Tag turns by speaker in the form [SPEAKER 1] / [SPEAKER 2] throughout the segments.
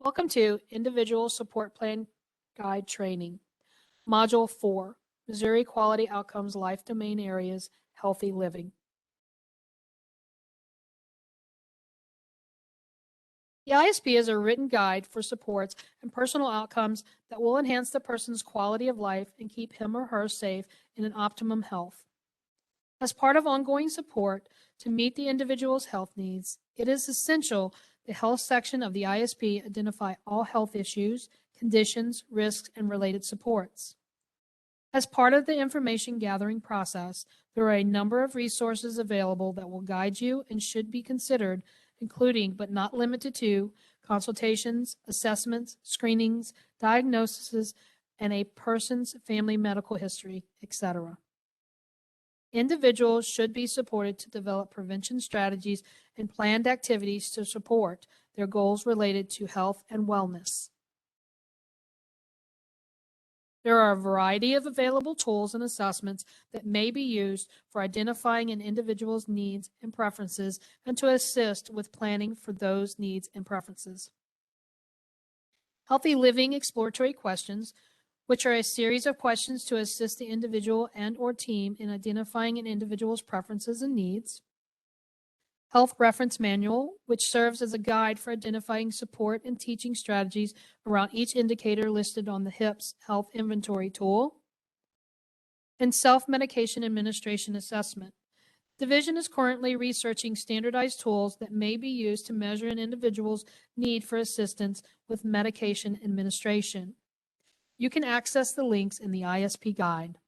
[SPEAKER 1] Welcome to Individual Support Plan Guide Training, Module 4, Missouri Quality Outcomes Life Domain Areas, Healthy Living. The ISP is a written guide for supports and personal outcomes that will enhance the person's quality of life and keep him or her safe and in optimum health. As part of ongoing support to meet the individual's health needs, it is essential the health section of the ISP identify all health issues, conditions, risks, and related supports. As part of the information gathering process, there are a number of resources available that will guide you and should be considered, including but not limited to consultations, assessments, screenings, diagnoses, and a person's family medical history, etc. Individuals should be supported to develop prevention strategies and planned activities to support their goals related to health and wellness. There are a variety of available tools and assessments that may be used for identifying an individual's needs and preferences and to assist with planning for those needs and preferences. Healthy Living Exploratory Questions, which are a series of questions to assist the individual and/or team in identifying an individual's preferences and needs. Health Reference Manual, which serves as a guide for identifying support and teaching strategies around each indicator listed on the HIPS Health Inventory tool. And Self-Medication Administration Assessment. Division is currently researching standardized tools that may be used to measure an individual's need for assistance with medication administration. You can access the links in the ISP guide.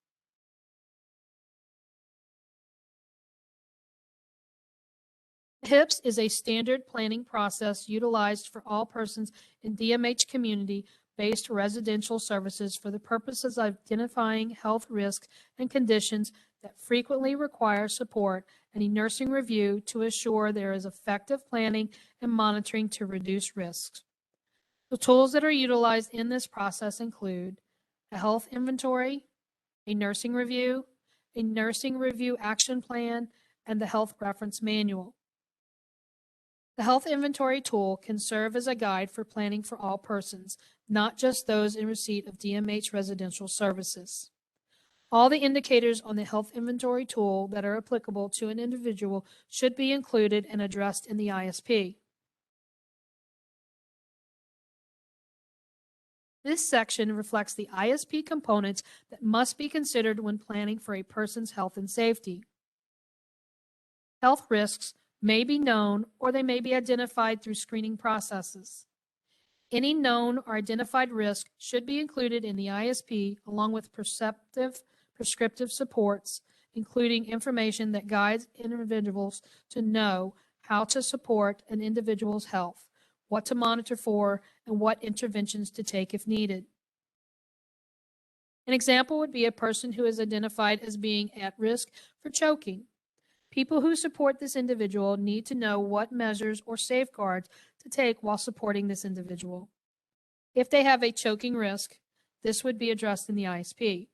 [SPEAKER 1] HIPS is a standard planning process utilized for all persons in DMH community-based residential services for the purposes of identifying health risks and conditions that frequently require support and a nursing review to assure there is effective planning and monitoring to reduce risks. The tools that are utilized in this process include a health inventory, a nursing review action plan, and the health reference manual. The health inventory tool can serve as a guide for planning for all persons, not just those in receipt of DMH residential services. All the indicators on the health inventory tool that are applicable to an individual should be included and addressed in the ISP. This section reflects the ISP components that must be considered when planning for a person's health and safety. Health risks may be known or they may be identified through screening processes. Any known or identified risk should be included in the ISP along with prescriptive supports, including information that guides individuals to know how to support an individual's health, what to monitor for, and what interventions to take if needed. An example would be a person who is identified as being at risk for choking. People who support this individual need to know what measures or safeguards to take while supporting this individual. If they have a choking risk, this would be addressed in the ISP.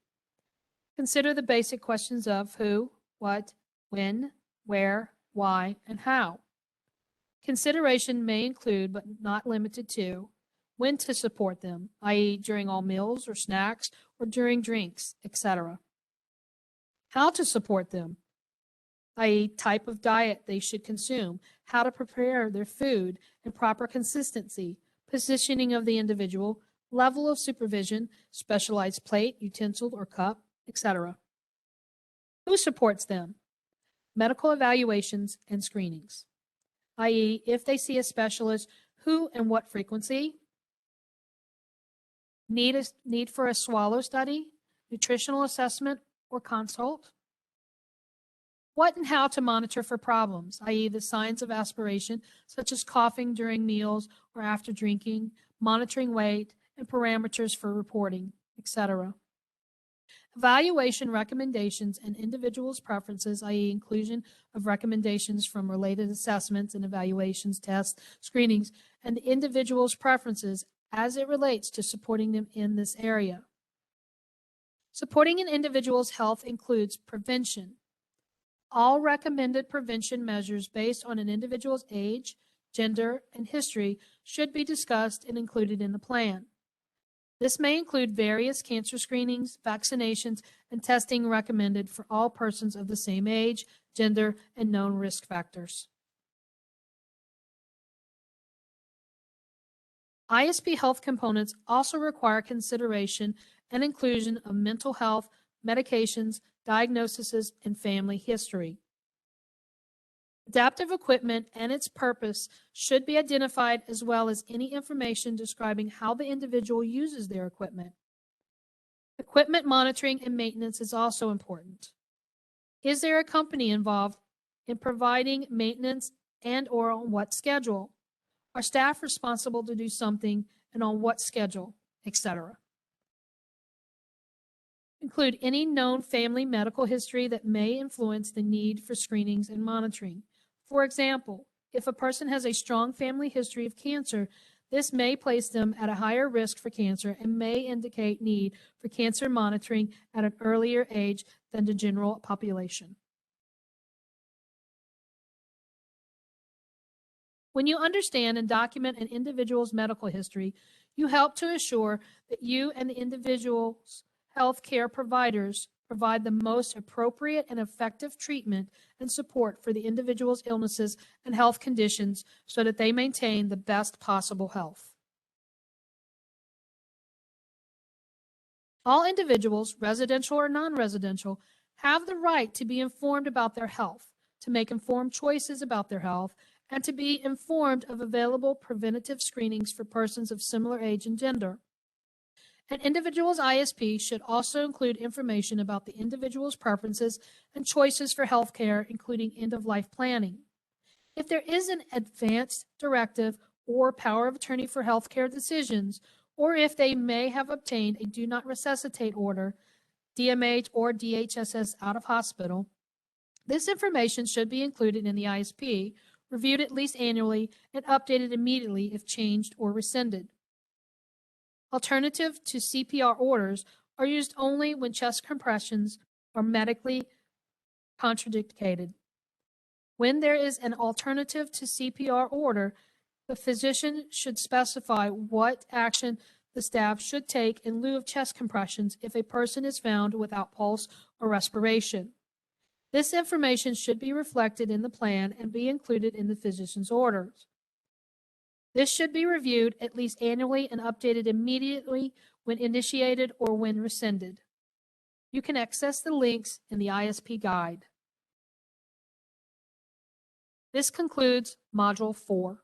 [SPEAKER 1] Consider the basic questions of who, what, when, where, why, and how. Consideration may include, but not limited to, when to support them, i.e. during all meals or snacks or during drinks, etc. How to support them, i.e. type of diet they should consume, how to prepare their food, and proper consistency, positioning of the individual, level of supervision, specialized plate, utensil, or cup, etc. Who supports them? Medical evaluations and screenings, i.e. if they see a specialist, who and what frequency, need for a swallow study, nutritional assessment, or consult. What and how to monitor for problems, i.e. the signs of aspiration, such as coughing during meals or after drinking, monitoring weight, and parameters for reporting, etc. Evaluation recommendations and individuals' preferences, i.e. inclusion of recommendations from related assessments and evaluations, tests, screenings, and the individual's preferences as it relates to supporting them in this area. Supporting an individual's health includes prevention. All recommended prevention measures based on an individual's age, gender, and history should be discussed and included in the plan. This may include various cancer screenings, vaccinations, and testing recommended for all persons of the same age, gender, and known risk factors. ISP health components also require consideration and inclusion of mental health, medications, diagnoses, and family history. Adaptive equipment and its purpose should be identified, as well as any information describing how the individual uses their equipment. Equipment monitoring and maintenance is also important. Is there a company involved in providing maintenance and/or on what schedule? Are staff responsible to do something and on what schedule, etc.? Include any known family medical history that may influence the need for screenings and monitoring. For example, if a person has a strong family history of cancer, this may place them at a higher risk for cancer and may indicate need for cancer monitoring at an earlier age than the general population. When you understand and document an individual's medical history, you help to assure that you and the individual's health care providers provide the most appropriate and effective treatment and support for the individual's illnesses and health conditions so that they maintain the best possible health. All individuals, residential or non-residential, have the right to be informed about their health, to make informed choices about their health, and to be informed of available preventative screenings for persons of similar age and gender. An individual's ISP should also include information about the individual's preferences and choices for health care, including end-of-life planning. If there is an advanced directive or power of attorney for health care decisions, or if they may have obtained a do not resuscitate order, DMH or DHSS out of hospital, this information should be included in the ISP, reviewed at least annually, and updated immediately if changed or rescinded. Alternative to CPR orders are used only when chest compressions are medically contraindicated. When there is an alternative to CPR order, the physician should specify what action the staff should take in lieu of chest compressions if a person is found without pulse or respiration. This information should be reflected in the plan and be included in the physician's orders. This should be reviewed at least annually and updated immediately when initiated or when rescinded. You can access the links in the ISP guide. This concludes Module 4.